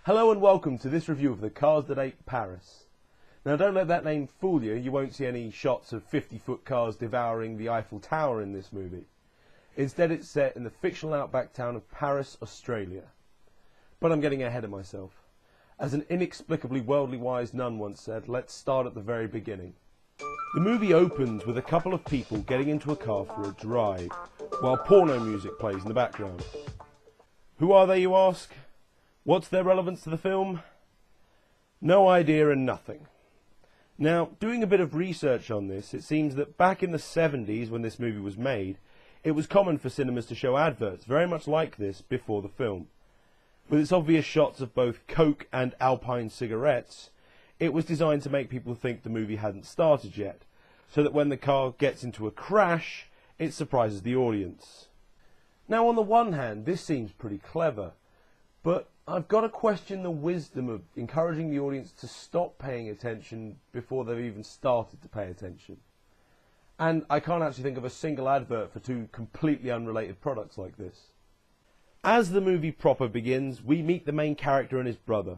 Hello and welcome to this review of The Cars That Ate Paris. Now don't let that name fool you, you won't see any shots of 50-foot cars devouring the Eiffel Tower in this movie. Instead it's set in the fictional outback town of Paris, Australia. But I'm getting ahead of myself. As an inexplicably worldly wise nun once said, let's start at the very beginning. The movie opens with a couple of people getting into a car for a drive, while porno music plays in the background. Who are they, you ask? What's their relevance to the film? No idea and nothing. Now, doing a bit of research on this, it seems that back in the 70s, when this movie was made, it was common for cinemas to show adverts very much like this before the film. With its obvious shots of both Coke and Alpine cigarettes, it was designed to make people think the movie hadn't started yet, so that when the car gets into a crash, it surprises the audience. Now, on the one hand, this seems pretty clever, but I've got to question the wisdom of encouraging the audience to stop paying attention before they've even started to pay attention. And I can't actually think of a single advert for two completely unrelated products like this. As the movie proper begins, we meet the main character and his brother,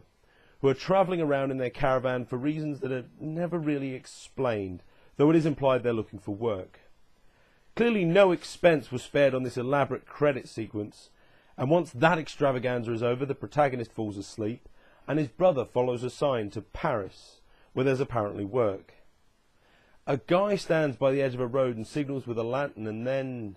who are travelling around in their caravan for reasons that are never really explained, though it is implied they're looking for work. Clearly no expense was spared on this elaborate credit sequence, and once that extravaganza is over, the protagonist falls asleep, and his brother follows a sign to Paris, where there's apparently work. A guy stands by the edge of a road and signals with a lantern, and then...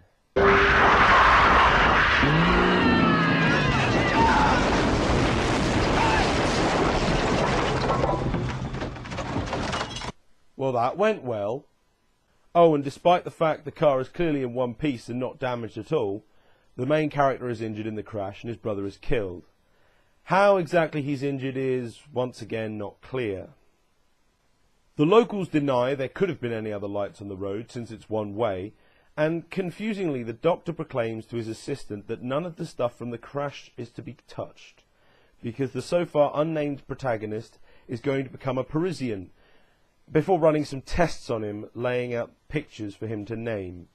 Well, that went well. Oh, and despite the fact the car is clearly in one piece and not damaged at all, the main character is injured in the crash and his brother is killed. How exactly he's injured is, once again, not clear. The locals deny there could have been any other lights on the road since it's one way, and confusingly the doctor proclaims to his assistant that none of the stuff from the crash is to be touched, because the so far unnamed protagonist is going to become a Parisian, before running some tests on him, laying out pictures for him to name.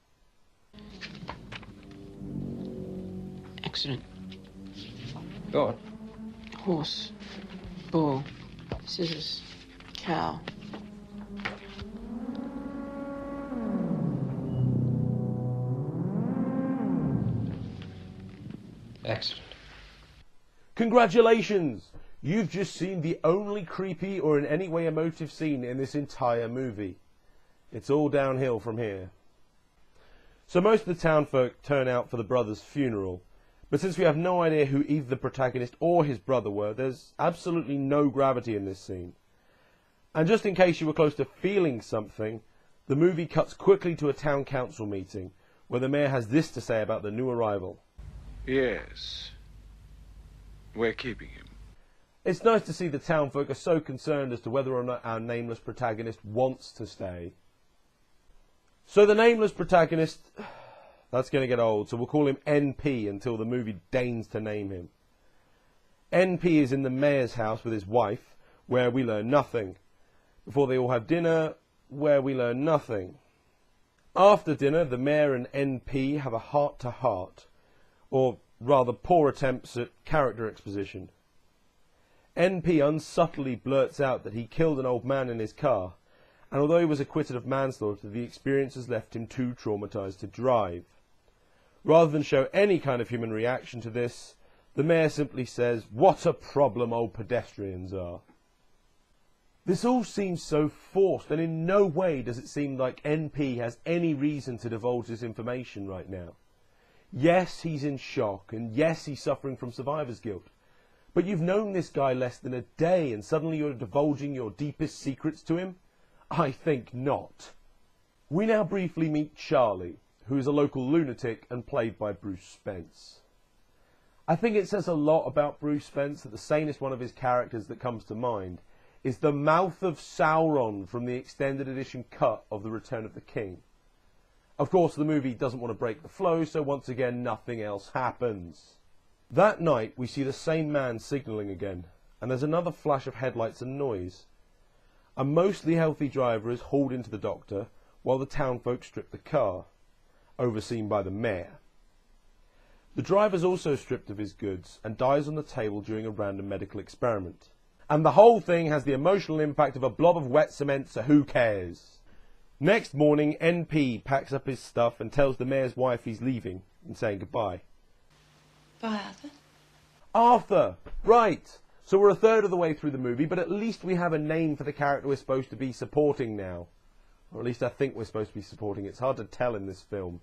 Accident. Go on. Horse. Bull. Scissors. Cow. Accident. Congratulations! You've just seen the only creepy or in any way emotive scene in this entire movie. It's all downhill from here. So most of the townfolk turn out for the brother's funeral, but since we have no idea who either the protagonist or his brother were, there's absolutely no gravity in this scene. And just in case you were close to feeling something, the movie cuts quickly to a town council meeting, where the mayor has this to say about the new arrival. Yes. We're keeping him. It's nice to see the townfolk are so concerned as to whether or not our nameless protagonist wants to stay. So the nameless protagonist, that's going to get old, so we'll call him NP until the movie deigns to name him. NP is in the mayor's house with his wife, where we learn nothing. Before they all have dinner, where we learn nothing. After dinner, the mayor and NP have a heart-to-heart, or rather poor attempts at character exposition. NP unsubtly blurts out that he killed an old man in his car, and although he was acquitted of manslaughter, the experience has left him too traumatized to drive. Rather than show any kind of human reaction to this, the mayor simply says, "What a problem old pedestrians are." This all seems so forced, and in no way does it seem like NP has any reason to divulge this information right now. Yes, he's in shock, and yes, he's suffering from survivor's guilt. But you've known this guy less than a day, and suddenly you're divulging your deepest secrets to him? I think not. We now briefly meet Charlie, who is a local lunatic and played by Bruce Spence. I think it says a lot about Bruce Spence that the sanest one of his characters that comes to mind is the mouth of Sauron from the extended edition cut of The Return of the King. Of course, the movie doesn't want to break the flow, so once again, nothing else happens. That night, we see the same man signalling again, and there's another flash of headlights and noise. A mostly healthy driver is hauled into the doctor, while the townfolk strip the car, overseen by the mayor. The driver's also stripped of his goods and dies on the table during a random medical experiment. And the whole thing has the emotional impact of a blob of wet cement, so who cares? Next morning, NP packs up his stuff and tells the mayor's wife he's leaving and saying goodbye. Bye, Arthur. Arthur! Right! So we're a third of the way through the movie, but at least we have a name for the character we're supposed to be supporting now. Or at least I think we're supposed to be supporting. It's hard to tell in this film.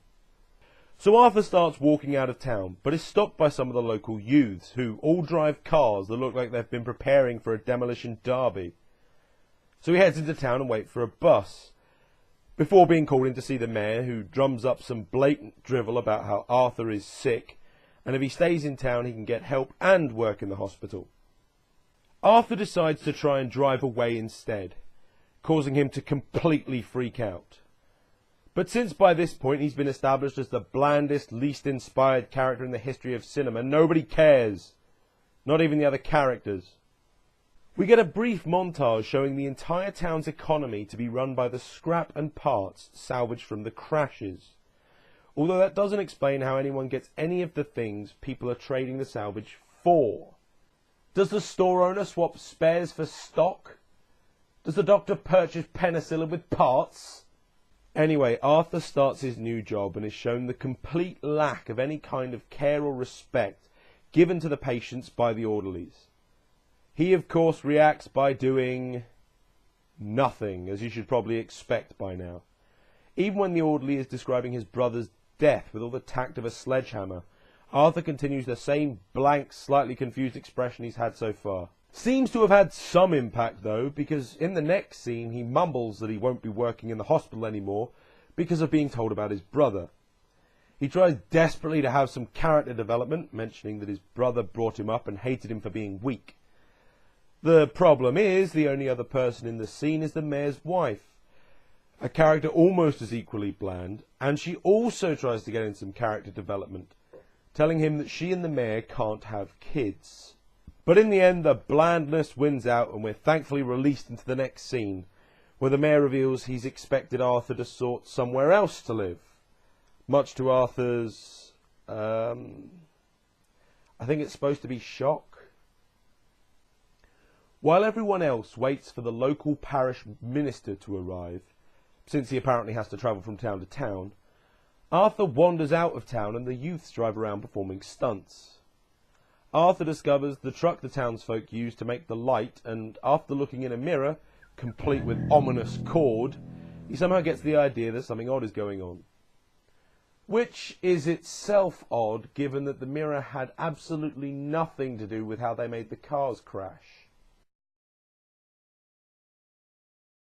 So Arthur starts walking out of town, but is stopped by some of the local youths, who all drive cars that look like they've been preparing for a demolition derby. So he heads into town and waits for a bus, before being called in to see the mayor, who drums up some blatant drivel about how Arthur is sick, and if he stays in town he can get help and work in the hospital. Arthur decides to try and drive away instead, causing him to completely freak out. But since by this point he's been established as the blandest, least inspired character in the history of cinema, nobody cares. Not even the other characters. We get a brief montage showing the entire town's economy to be run by the scrap and parts salvaged from the crashes. Although that doesn't explain how anyone gets any of the things people are trading the salvage for. Does the store owner swap spares for stock? Does the doctor purchase penicillin with parts? Anyway, Arthur starts his new job and is shown the complete lack of any kind of care or respect given to the patients by the orderlies. He, of course, reacts by doing nothing, as you should probably expect by now. Even when the orderly is describing his brother's death with all the tact of a sledgehammer, Arthur continues the same blank, slightly confused expression he's had so far. Seems to have had some impact, though, because in the next scene he mumbles that he won't be working in the hospital anymore because of being told about his brother. He tries desperately to have some character development, mentioning that his brother brought him up and hated him for being weak. The problem is, the only other person in the scene is the mayor's wife, a character almost as equally bland, and she also tries to get in some character development, telling him that she and the mayor can't have kids. But in the end, the blandness wins out, and we're thankfully released into the next scene, where the mayor reveals he's expected Arthur to sort somewhere else to live. Much to Arthur's, I think it's supposed to be shock. While everyone else waits for the local parish minister to arrive, since he apparently has to travel from town to town, Arthur wanders out of town and the youths drive around performing stunts. Arthur discovers the truck the townsfolk use to make the light, and after looking in a mirror, complete with ominous cord, he somehow gets the idea that something odd is going on. Which is itself odd, given that the mirror had absolutely nothing to do with how they made the cars crash.